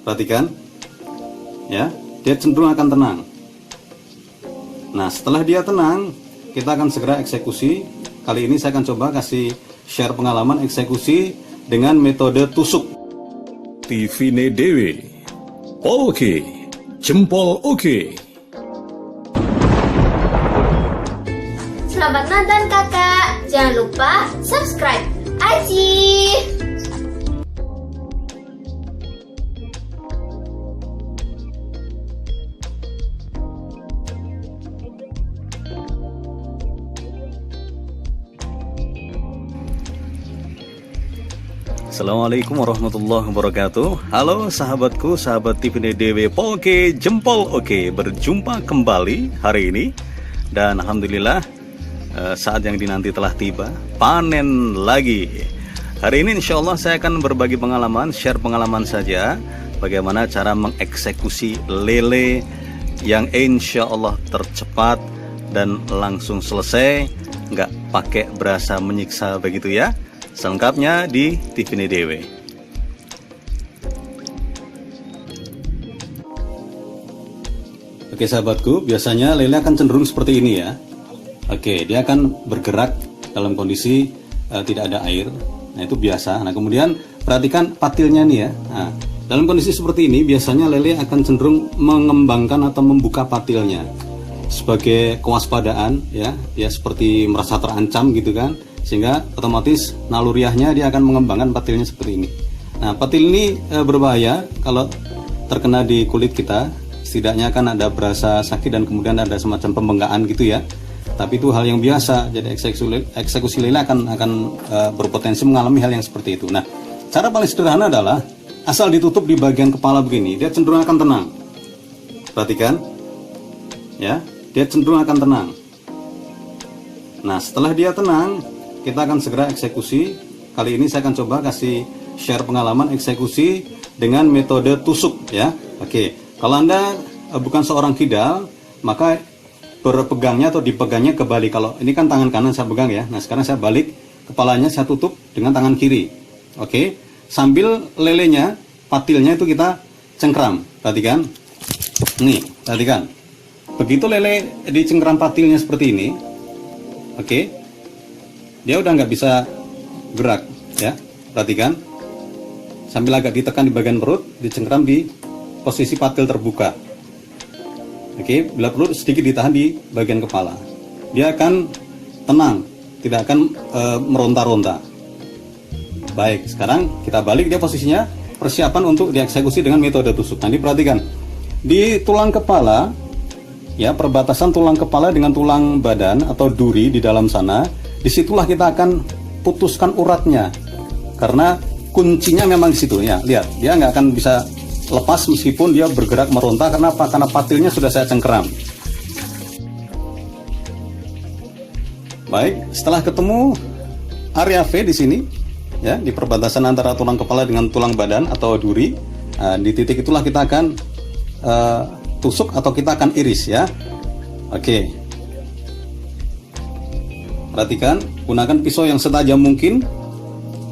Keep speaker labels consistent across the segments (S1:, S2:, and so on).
S1: Perhatikan, ya, dia cenderung akan tenang. Nah, setelah dia tenang, kita akan segera eksekusi. Kali ini saya akan coba kasih share pengalaman eksekusi dengan metode tusuk.
S2: Tivine Dewe. Oke, jempol oke.
S3: Selamat nonton kakak. Jangan lupa subscribe Aji.
S1: Assalamualaikum warahmatullahi wabarakatuh. Halo sahabatku, sahabat Tivine Dewe. Oke, jempol oke. Berjumpa kembali hari ini. Dan alhamdulillah saat yang dinanti telah tiba. Panen lagi. Hari ini insya Allah saya akan berbagi pengalaman, share pengalaman saja, bagaimana cara mengeksekusi lele yang insya Allah tercepat dan langsung selesai, nggak pakai berasa menyiksa begitu ya. Selengkapnya di Tivine Dewe. Oke sahabatku, biasanya lele akan cenderung seperti ini ya. Oke, dia akan bergerak dalam kondisi tidak ada air. Nah itu biasa. Nah kemudian perhatikan patilnya nih ya. Nah, dalam kondisi seperti ini biasanya lele akan cenderung mengembangkan atau membuka patilnya sebagai kewaspadaan ya. Dia seperti merasa terancam gitu kan, sehingga otomatis naluriahnya dia akan mengembangkan patilnya seperti ini. Nah patil ini berbahaya kalau terkena di kulit kita. Setidaknya akan ada berasa sakit dan kemudian ada semacam pembengkakan gitu ya. Tapi itu hal yang biasa. Jadi eksekusi lele akan berpotensi mengalami hal yang seperti itu. Nah, cara paling sederhana adalah asal ditutup di bagian kepala begini, dia cenderung akan tenang. Perhatikan, ya, dia cenderung akan tenang. Nah, setelah dia tenang, kita akan segera eksekusi. Kali ini saya akan coba kasih share pengalaman eksekusi dengan metode tusuk, ya. Oke, kalau Anda bukan seorang kidal, maka berpegangnya atau dipegangnya kebalik. Kalau ini kan tangan kanan saya pegang ya. Nah sekarang saya balik, kepalanya saya tutup dengan tangan kiri. Oke, sambil lelenya, patilnya itu kita cengkram. Perhatikan, nih, perhatikan. Begitu lele dicengkram patilnya seperti ini, oke, dia udah nggak bisa gerak ya. Perhatikan, sambil agak ditekan di bagian perut, dicengkram di posisi patil terbuka. Oke, bila perlu sedikit ditahan di bagian kepala. Dia akan tenang, tidak akan meronta-ronta. Baik, sekarang kita balik dia posisinya, persiapan untuk dieksekusi dengan metode tusuk. Nanti perhatikan, di tulang kepala, ya perbatasan tulang kepala dengan tulang badan atau duri di dalam sana, disitulah kita akan putuskan uratnya. Karena kuncinya memang di situ ya. Lihat, dia nggak akan bisa lepas meskipun dia bergerak meronta. Karena apa? Karena patilnya sudah saya cengkeram. Baik, setelah ketemu area V di sini, ya di perbatasan antara tulang kepala dengan tulang badan atau duri, nah, di titik itulah kita akan tusuk atau kita akan iris ya. Oke. Perhatikan, gunakan pisau yang setajam mungkin,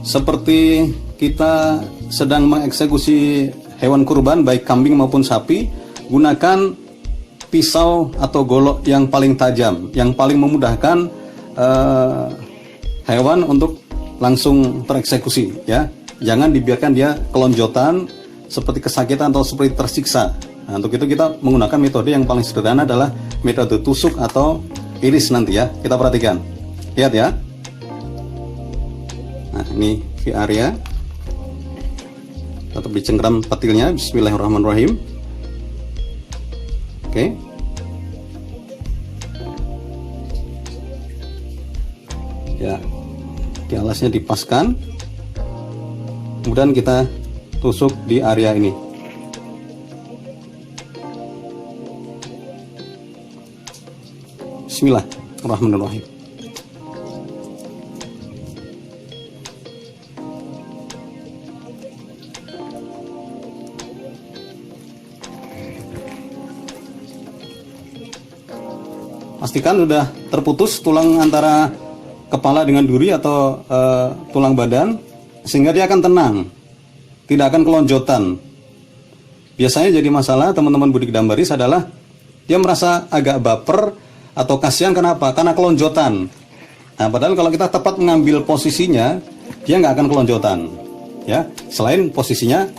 S1: seperti kita sedang mengeksekusi hewan kurban baik kambing maupun sapi. Gunakan pisau atau golok yang paling tajam, yang paling memudahkan hewan untuk langsung tereksekusi ya. Jangan dibiarkan dia kelonjotan seperti kesakitan atau seperti tersiksa. Nah, untuk itu kita menggunakan metode yang paling sederhana adalah metode tusuk atau iris nanti ya. Kita perhatikan, lihat ya. Nah ini di area, tetap dicengkram patilnya. Bismillahirrahmanirrahim. Oke. Ya, di alasnya dipaskan. Kemudian kita tusuk di area ini. Bismillahirrahmanirrahim. Pastikan sudah terputus tulang antara kepala dengan duri atau tulang badan, sehingga dia akan tenang, tidak akan kelonjotan. biasanya jadi masalah teman-teman Budi Kedambaris adalah dia merasa agak baper atau kasihan. Kenapa? Karena kelonjotan. Nah, padahal kalau kita tepat mengambil posisinya, dia nggak akan kelonjotan. Ya, selain posisinya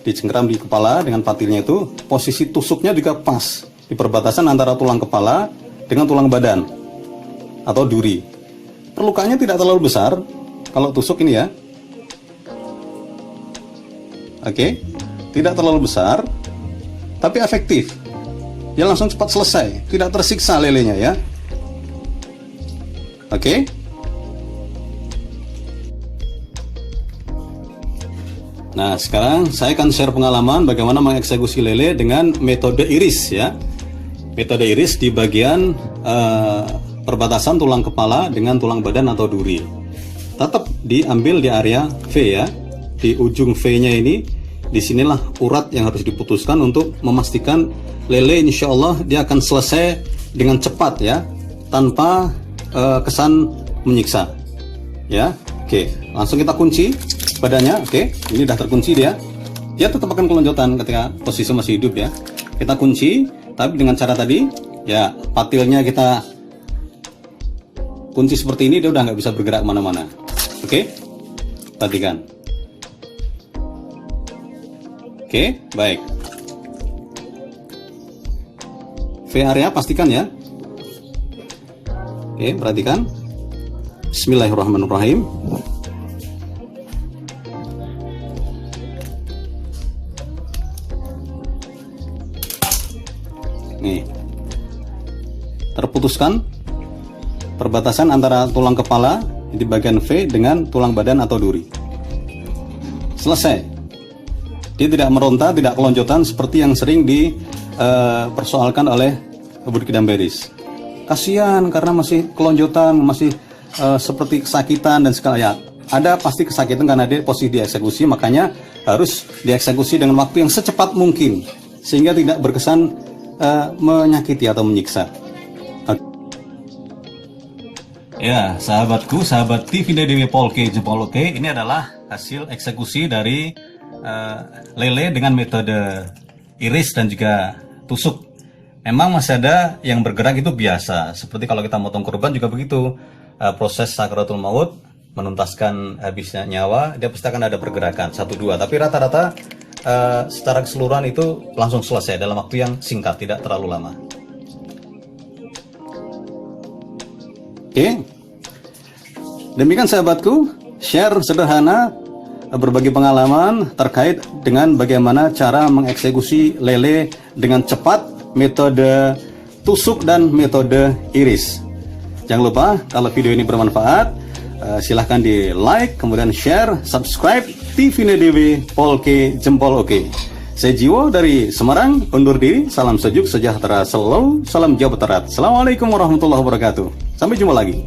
S1: dicengkeram di kepala dengan patilnya itu, posisi tusuknya juga pas di perbatasan antara tulang kepala dengan tulang badan atau duri. Lukanya tidak terlalu besar kalau tusuk ini ya. Oke, tidak terlalu besar, tapi efektif. Dia langsung cepat selesai, tidak tersiksa lelenya ya. Oke. Nah, sekarang saya akan share pengalaman bagaimana mengeksekusi lele dengan metode iris ya. Metode iris di bagian perbatasan tulang kepala dengan tulang badan atau duri. Tetap diambil di area V ya. Di ujung V-nya ini, disinilah urat yang harus diputuskan untuk memastikan lele insya Allah dia akan selesai dengan cepat ya, tanpa kesan menyiksa ya. Oke, langsung kita kunci badannya. Oke, ini udah terkunci dia tetap akan kelonjotan ketika posisi masih hidup ya. Kita kunci, tapi dengan cara tadi ya, patilnya kita kunci seperti ini, dia udah nggak bisa bergerak kemana-mana. Oke, perhatikan. Oke, baik. V area pastikan ya. Oke, perhatikan. Bismillahirrahmanirrahim. Nih, terputuskan perbatasan antara tulang kepala di bagian V dengan tulang badan atau duri. Selesai. Dia tidak meronta, tidak kelonjotan seperti yang sering dipersoalkan oleh Budi Kedambaris. Kasihan karena masih kelonjotan, masih seperti kesakitan dan segala ya. Ada pasti kesakitan karena dia posisi dieksekusi, makanya harus dieksekusi dengan waktu yang secepat mungkin sehingga tidak berkesan menyakiti atau menyiksa. Ya, sahabatku, sahabat TV Dewi Polke Jempol Oke, ini adalah hasil eksekusi dari lele dengan metode iris dan juga tusuk. Memang masih ada yang bergerak, itu biasa. Seperti kalau kita motong kurban juga begitu. Proses sakaratul maut, menuntaskan habisnya nyawa, dia pasti akan ada pergerakan 1-2. Tapi rata-rata secara keseluruhan itu langsung selesai dalam waktu yang singkat, tidak terlalu lama. Oke. Demikian sahabatku, share sederhana berbagi pengalaman terkait dengan bagaimana cara mengeksekusi lele dengan cepat, metode tusuk dan metode iris. Jangan lupa kalau video ini bermanfaat, silahkan di like, kemudian share, subscribe TV Dewi Polke Jempol Oke. Saya Jiwo dari Semarang, undur diri, salam sejuk, sejahtera selalu, salam Jawa Barat. Assalamualaikum warahmatullahi wabarakatuh. Sampai jumpa lagi.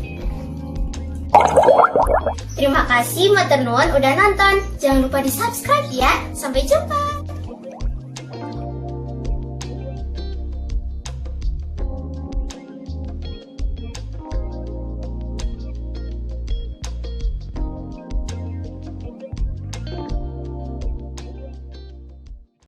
S3: Terima kasih Matur Nuwun udah nonton. Jangan lupa di subscribe ya. Sampai jumpa.